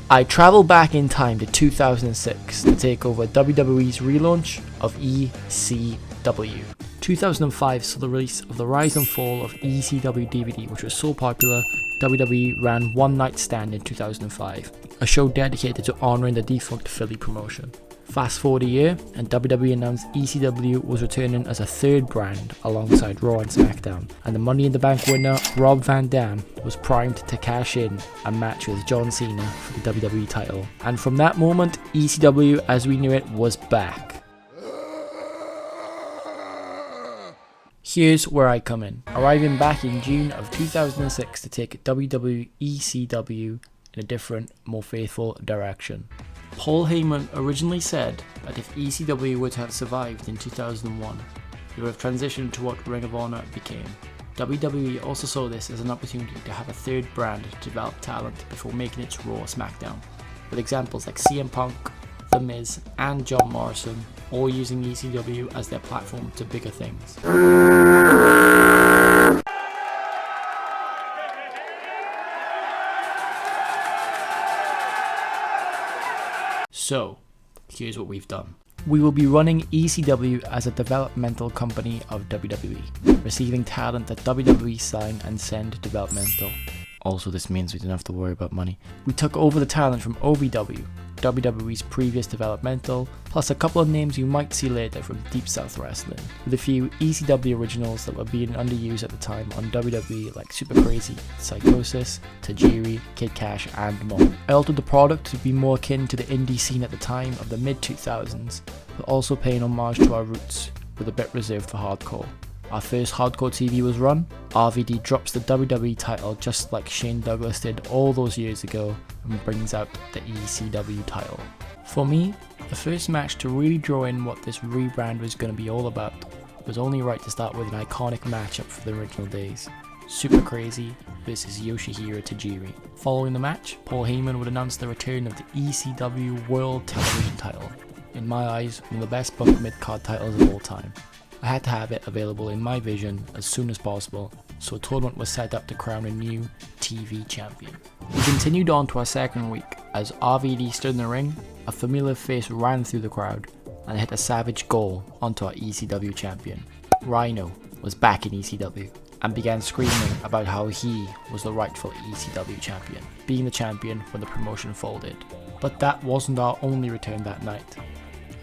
I travelled back in time to 2006 to take over WWE's relaunch of ECW. 2005 saw the release of the Rise and Fall of ECW DVD, which was so popular, WWE ran One Night Stand in 2005, a show dedicated to honouring the defunct Philly promotion. Fast forward a year, and WWE announced ECW was returning as a third brand alongside Raw and SmackDown, and the Money in the Bank winner Rob Van Dam was primed to cash in a match with John Cena for the WWE title. And from that moment, ECW as we knew it was back. Here's where I come in, arriving back in June of 2006 to take WWECW in a different, more faithful direction. Paul Heyman originally said that if ECW were to have survived in 2001, it would have transitioned to what Ring of Honor became. WWE also saw this as an opportunity to have a third brand to develop talent before making its Raw SmackDown, with examples like CM Punk, The Miz, and John Morrison all using ECW as their platform to bigger things. So, here's what we've done. We will be running ECW as a developmental company of WWE, receiving talent that WWE sign and send to developmental. Also, this means we don't have to worry about money. We took over the talent from OVW, WWE's previous developmental, plus a couple of names you might see later from Deep South Wrestling, with a few ECW originals that were being underused at the time on WWE like Super Crazy, Psychosis, Tajiri, Kid Cash, and more. I altered the product to be more akin to the indie scene at the time of the mid-2000s, but also paying homage to our roots, with a bit reserved for hardcore. Our first hardcore TV was run. RVD drops the WWE title just like Shane Douglas did all those years ago and brings out the ECW title. For me, the first match to really draw in what this rebrand was going to be all about, it was only right to start with an iconic matchup for the original days. Super Crazy versus Yoshihiro Tajiri. Following the match, Paul Heyman would announce the return of the ECW World Television title. In my eyes, one of the best booked mid-card titles of all time. I had to have it available in my vision as soon as possible, so a tournament was set up to crown a new TV champion. We continued on to our second week. As RVD stood in the ring, a familiar face ran through the crowd and hit a savage goal onto our ECW champion. Rhino was back in ECW and began screaming about how he was the rightful ECW champion, being the champion when the promotion folded. But that wasn't our only return that night.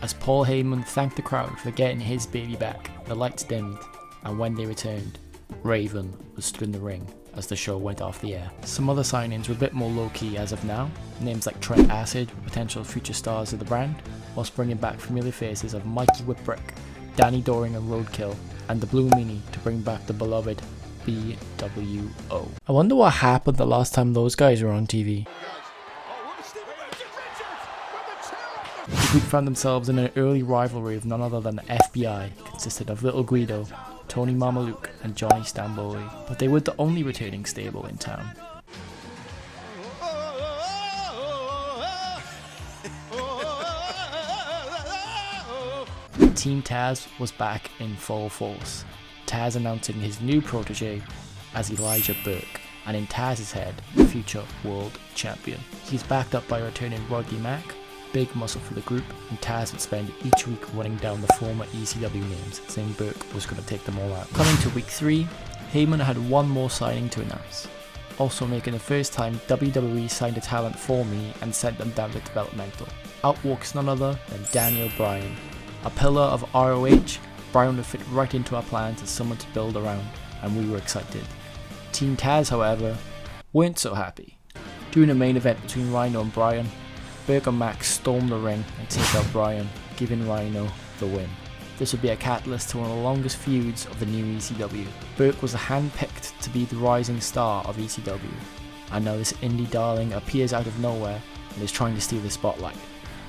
As Paul Heyman thanked the crowd for getting his baby back, the lights dimmed, and when they returned, Raven was stood in the ring as the show went off the air. Some other signings were a bit more low-key as of now, names like Trent Acid were potential future stars of the brand, whilst bringing back familiar faces of Mikey Whipwreck, Danny Doring and Roadkill, and the Blue Meanie to bring back the beloved BWO. I wonder what happened the last time those guys were on TV. The group found themselves in an early rivalry with none other than the FBI, consisted of Little Guido, Tony Mamaluke and Johnny Stamboli, but they were the only returning stable in town. Team Taz was back in full force, Taz announcing his new protege as Elijah Burke, and in Taz's head, future world champion. He's backed up by returning Rodney Mack, big muscle for the group, and Taz would spend each week running down the former ECW names, saying Burke was going to take them all out. Coming to week 3, Heyman had one more signing to announce, also making the first time WWE signed a talent for me and sent them down to developmental. Out walks none other than Daniel Bryan. A pillar of ROH, Bryan would fit right into our plans as someone to build around, and we were excited. Team Taz, however, weren't so happy. During the main event between Rhino and Bryan, Burke and Max stormed the ring and take out Bryan, giving Rhino the win. This would be a catalyst to one of the longest feuds of the new ECW. Burke was hand-picked to be the rising star of ECW, and now this indie darling appears out of nowhere and is trying to steal the spotlight.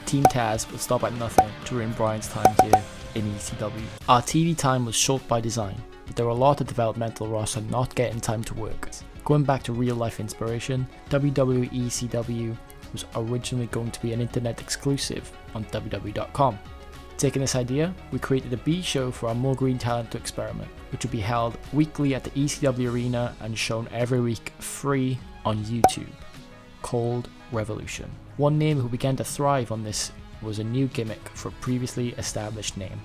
Team Taz would stop at nothing to ruin Bryan's time here in ECW. Our TV time was short by design, but there were a lot of developmental roster not getting time to work. Going back to real life inspiration, WWECW was originally going to be an internet exclusive on WWE.com. Taking this idea, we created a B show for our More Green talent to experiment, which would be held weekly at the ECW arena and shown every week free on YouTube, called revolution. One name who began to thrive on this was a new gimmick for a previously established name,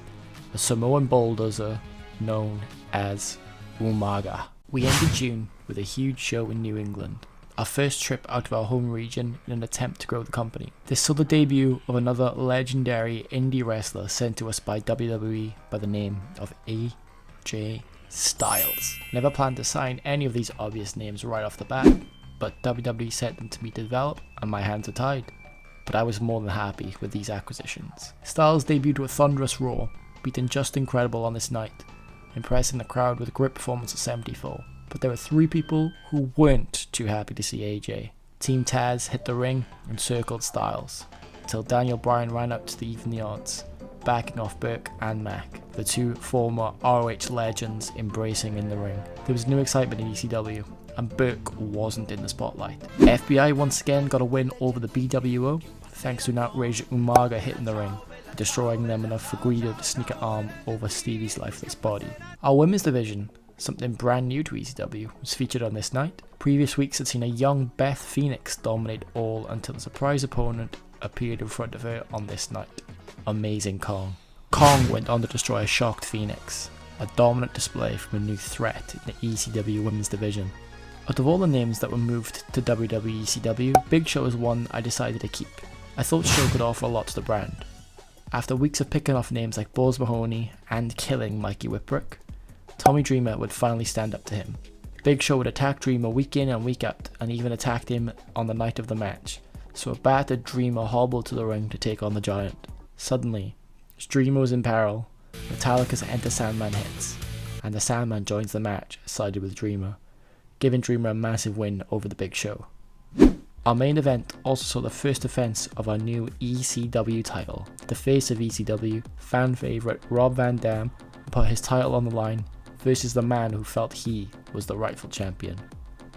a Samoan bulldozer known as Umaga. We ended June with a huge show in New England, our first trip out of our home region in an attempt to grow the company. This saw the debut of another legendary indie wrestler sent to us by WWE by the name of AJ Styles. Never planned to sign any of these obvious names right off the bat, but WWE sent them to me to develop and my hands are tied. But I was more than happy with these acquisitions. Styles debuted with thunderous Raw, beating Just Incredible on this night, impressing the crowd with a great performance at 74. But there were 3 people who weren't too happy to see AJ. Team Taz hit the ring and circled Styles, until Daniel Bryan ran out to even the odds, backing off Burke and Mac, the 2 former ROH legends embracing in the ring. There was no excitement in ECW, and Burke wasn't in the spotlight. FBI once again got a win over the BWO, thanks to an outraged Umaga hitting the ring, destroying them enough for Guido to sneak an arm over Stevie's lifeless body. Our women's division, something brand new to ECW, was featured on this night. Previous weeks had seen a young Beth Phoenix dominate all until a surprise opponent appeared in front of her on this night. Amazing Kong. Kong went on to destroy a shocked Phoenix, a dominant display from a new threat in the ECW women's division. Out of all the names that were moved to WWECW, Big Show is one I decided to keep. I thought Show could offer a lot to the brand. After weeks of picking off names like Balls Mahoney and killing Mikey Whipwreck, Tommy Dreamer would finally stand up to him. Big Show would attack Dreamer week in and week out, and even attacked him on the night of the match, so a battered Dreamer hobbled to the ring to take on the Giant. Suddenly, as Dreamer was in peril, Metallica's Enter Sandman hits, and the Sandman joins the match, sided with Dreamer, giving Dreamer a massive win over the Big Show. Our main event also saw the first defense of our new ECW title. The face of ECW, fan favorite Rob Van Dam, put his title on the line versus the man who felt he was the rightful champion,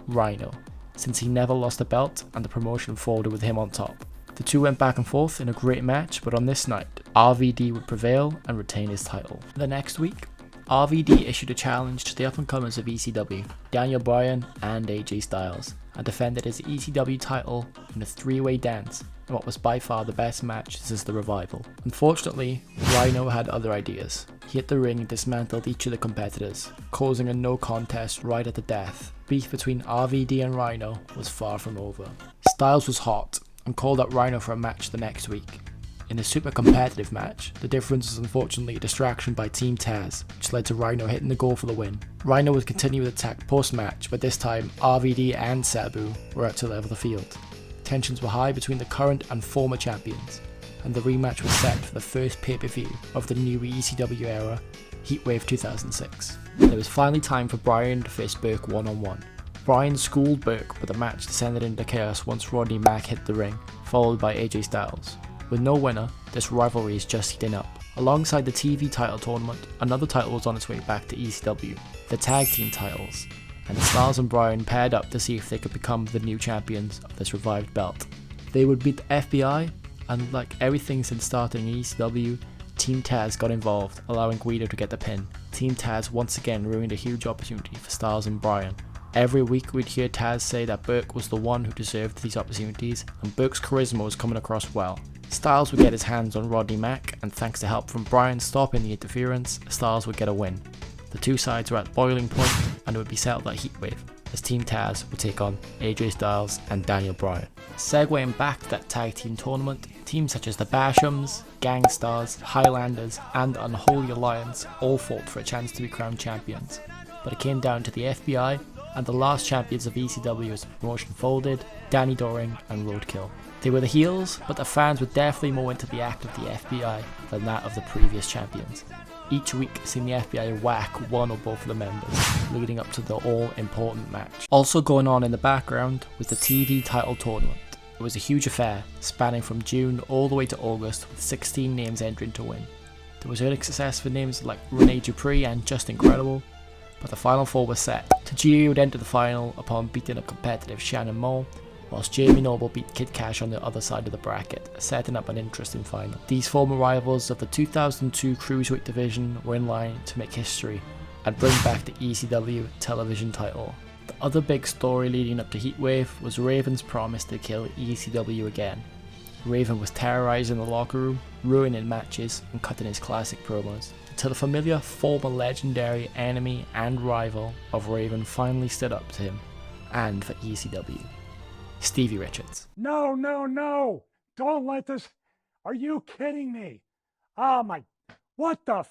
Rhino, since he never lost a belt and the promotion folded with him on top. The two went back and forth in a great match, but on this night, RVD would prevail and retain his title. The next week, RVD issued a challenge to the up-and-comers of ECW, Daniel Bryan and AJ Styles, and defended his ECW title in a 3-way dance in what was by far the best match since the revival. Unfortunately, Rhino had other ideas. He hit the ring and dismantled each of the competitors, causing a no contest right at the death. Beef between RVD and Rhino was far from over. Styles was hot and called up Rhino for a match the next week. In a super competitive match, the difference was unfortunately a distraction by Team Taz, which led to Rhino hitting the goal for the win. Rhino would continue with attack post-match, but this time RVD and Sabu were out to level the field. Tensions were high between the current and former champions, and the rematch was set for the first pay-per-view of the new ECW era, Heatwave 2006. It was finally time for Bryan to face Burke one-on-one. Bryan schooled Burke, but the match descended into chaos once Rodney Mack hit the ring, followed by AJ Styles. With no winner, this rivalry is just heating up. Alongside the TV title tournament, another title was on its way back to ECW, the tag team titles, and Styles and Bryan paired up to see if they could become the new champions of this revived belt. They would beat the FBI, and like everything since starting ECW, Team Taz got involved, allowing Guido to get the pin. Team Taz once again ruined a huge opportunity for Styles and Bryan. Every week we'd hear Taz say that Burke was the one who deserved these opportunities, and Burke's charisma was coming across well. Styles would get his hands on Rodney Mack, and thanks to help from Bryan stopping the interference, Styles would get a win. The two sides were at boiling point, and it would be settled at Heatwave, as Team Taz would take on AJ Styles and Daniel Bryan. Segueing back to that tag team tournament, teams such as the Bashams, Gangstars, Highlanders, and Unholy Alliance all fought for a chance to be crowned champions, but it came down to the FBI and the last champions of ECW as the promotion folded, Danny Doring and Roadkill. They were the heels, but the fans were definitely more into the act of the FBI than that of the previous champions. Each week seeing the FBI whack one or both of the members, leading up to the all-important match. Also going on in the background was the TV title tournament. It was a huge affair, spanning from June all the way to August, with 16 names entering to win. There was early success for names like Rene Dupree and Just Incredible, but the final four was set. Tajiri would enter the final upon beating a competitive Shannon Moore, whilst Jamie Noble beat Kid Cash on the other side of the bracket, setting up an interesting final. These former rivals of the 2002 Cruiserweight division were in line to make history and bring back the ECW television title. The other big story leading up to Heatwave was Raven's promise to kill ECW again. Raven was terrorising the locker room, ruining matches and cutting his classic promos, until the familiar former legendary enemy and rival of Raven finally stood up to him, and for ECW. Stevie Richards. No, no, no! Don't let this... Are you kidding me? Oh my... What the f...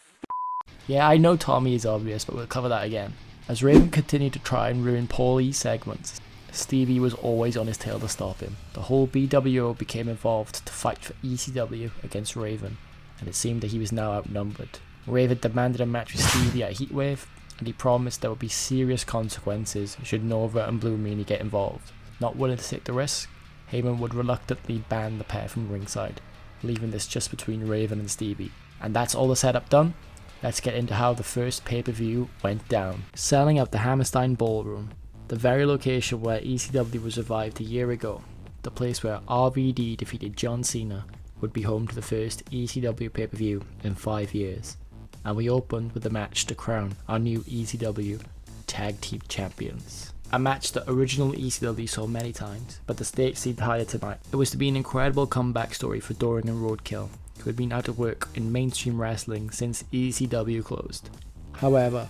Yeah, I know Tommy is obvious, but we'll cover that again. As Raven continued to try and ruin Paul E's segments, Stevie was always on his tail to stop him. The whole BWO became involved to fight for ECW against Raven, and it seemed that he was now outnumbered. Raven demanded a match with Stevie at Heatwave, and he promised there would be serious consequences should Nova and Blue Meanie get involved. Not willing to take the risk, Heyman would reluctantly ban the pair from ringside, leaving this just between Raven and Stevie. And that's all the setup done. Let's get into how the first pay-per-view went down. Selling out the Hammerstein Ballroom, the very location where ECW was revived a year ago, the place where RVD defeated John Cena, would be home to the first ECW pay-per-view in 5 years. And we opened with a match to crown our new ECW Tag Team Champions. A match that original ECW saw many times, but the stakes seemed higher tonight. It was to be an incredible comeback story for Doring and Roadkill, who had been out of work in mainstream wrestling since ECW closed. However,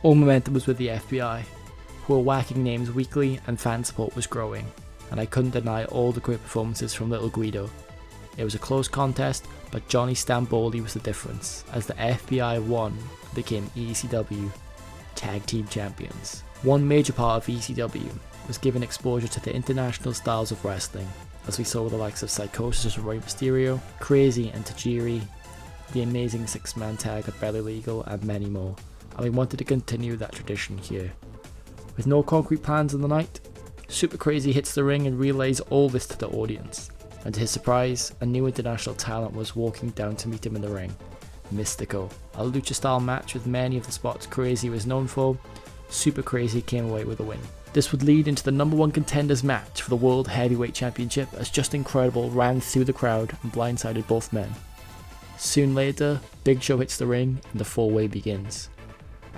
all momentum was with the FBI, who were whacking names weekly and fan support was growing, and I couldn't deny all the great performances from Little Guido. It was a close contest, but Johnny Stamboli was the difference, as the FBI won and became ECW Tag Team Champions. One major part of ECW was given exposure to the international styles of wrestling, as we saw with the likes of Psychosis with Rey Mysterio, Crazy and Tajiri, the amazing six-man tag of Belly Legal, and many more, and we wanted to continue that tradition here. With no concrete plans on the night, Super Crazy hits the ring and relays all this to the audience, and to his surprise, a new international talent was walking down to meet him in the ring, Mystico. A lucha-style match with many of the spots Crazy was known for, Super Crazy came away with a win. This would lead into the #1 contenders match for the World Heavyweight Championship, as Just Incredible ran through the crowd and blindsided both men. Soon later, Big Show hits the ring and the four-way begins.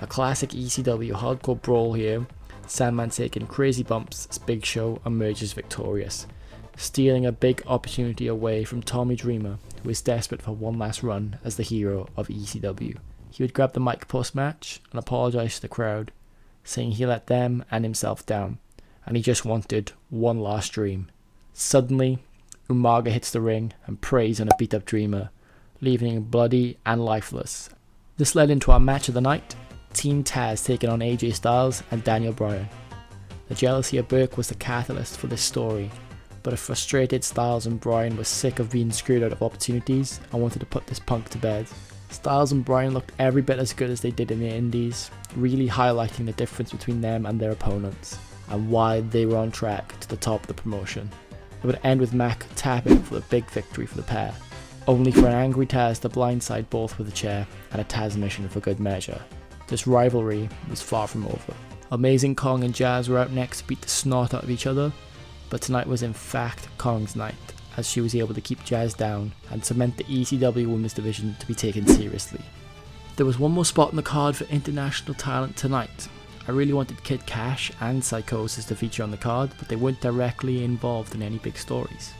A classic ECW hardcore brawl here, Sandman taking crazy bumps as Big Show emerges victorious, stealing a big opportunity away from Tommy Dreamer, who is desperate for one last run as the hero of ECW. He would grab the mic post-match and apologise to the crowd, saying he let them and himself down, and he just wanted one last dream. Suddenly, Umaga hits the ring and preys on a beat-up Dreamer, leaving him bloody and lifeless. This led into our match of the night, Team Taz taking on AJ Styles and Daniel Bryan. The jealousy of Burke was the catalyst for this story, but a frustrated Styles and Bryan was sick of being screwed out of opportunities and wanted to put this punk to bed. Styles and Bryan looked every bit as good as they did in the Indies, really highlighting the difference between them and their opponents, and why they were on track to the top of the promotion. It would end with Mac tapping for the big victory for the pair, only for an angry Taz to blindside both with a chair and a Taz mission for good measure. This rivalry was far from over. Amazing Kong and Jazz were out next to beat the snot out of each other, but tonight was in fact Kong's night, as she was able to keep Jazz down and cement the ECW Women's Division to be taken seriously. There was one more spot on the card for international talent tonight. I really wanted Kid Cash and Psychosis to feature on the card, but they weren't directly involved in any big stories.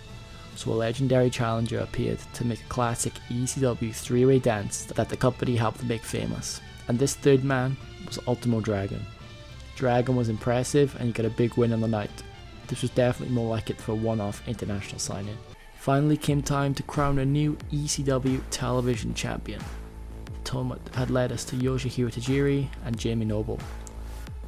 So a legendary challenger appeared to make a classic ECW three-way dance that the company helped make famous, and this third man was Ultimo Dragon. Dragon was impressive and he got a big win on the night. This was definitely more like it for a one-off international signing. Finally came time to crown a new ECW television champion. The tournament had led us to Yoshihiro Tajiri and Jamie Noble.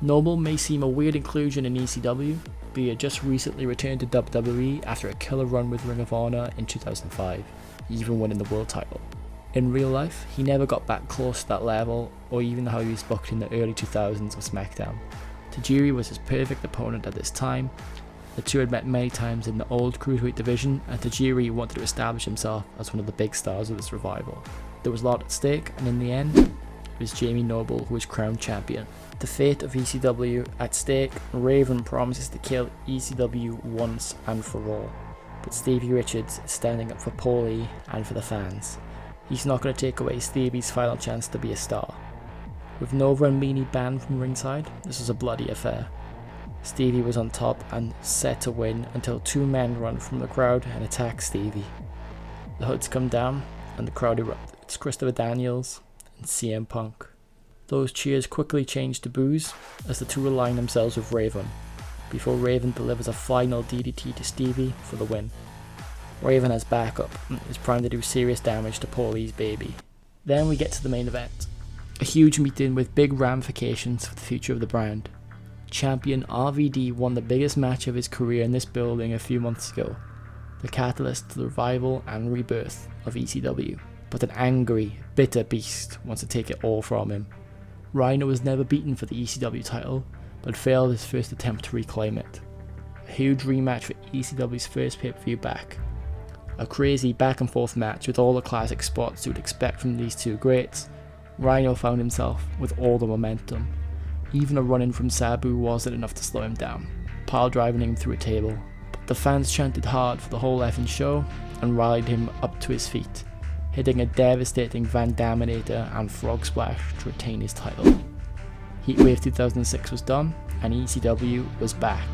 Noble may seem a weird inclusion in ECW, but he had just recently returned to WWE after a killer run with Ring of Honor in 2005, even winning the world title. In real life, he never got back close to that level, or even how he was booked in the early 2000s of SmackDown. Tajiri was his perfect opponent at this time. The two had met many times in the old Cruiserweight division, and Tajiri wanted to establish himself as one of the big stars of this revival. There was a lot at stake, and in the end, it was Jamie Noble who was crowned champion. The fate of ECW at stake, Raven promises to kill ECW once and for all, but Stevie Richards is standing up for Paulie and for the fans. He's not going to take away Stevie's final chance to be a star. With Nova and Meanie banned from ringside, this was a bloody affair. Stevie was on top and set to win until two men run from the crowd and attack Stevie. The hoods come down and the crowd erupts. It's Christopher Daniels and CM Punk. Those cheers quickly change to boos as the two align themselves with Raven, before Raven delivers a final DDT to Stevie for the win. Raven has backup and is primed to do serious damage to Paulie's baby. Then we get to the main event. A huge meeting with big ramifications for the future of the brand. Champion RVD won the biggest match of his career in this building a few months ago, the catalyst to the revival and rebirth of ECW. But an angry, bitter beast wants to take it all from him. Rhino was never beaten for the ECW title, but failed his first attempt to reclaim it. A huge rematch for ECW's first pay-per-view back. A crazy back and forth match with all the classic spots you would expect from these two greats. Rhino found himself with all the momentum. Even a run-in from Sabu wasn't enough to slow him down, pile driving him through a table. But the fans chanted hard for the whole effing show and rallied him up to his feet, hitting a devastating Van Daminator and Frog Splash to retain his title. Heatwave 2006 was done and ECW was back.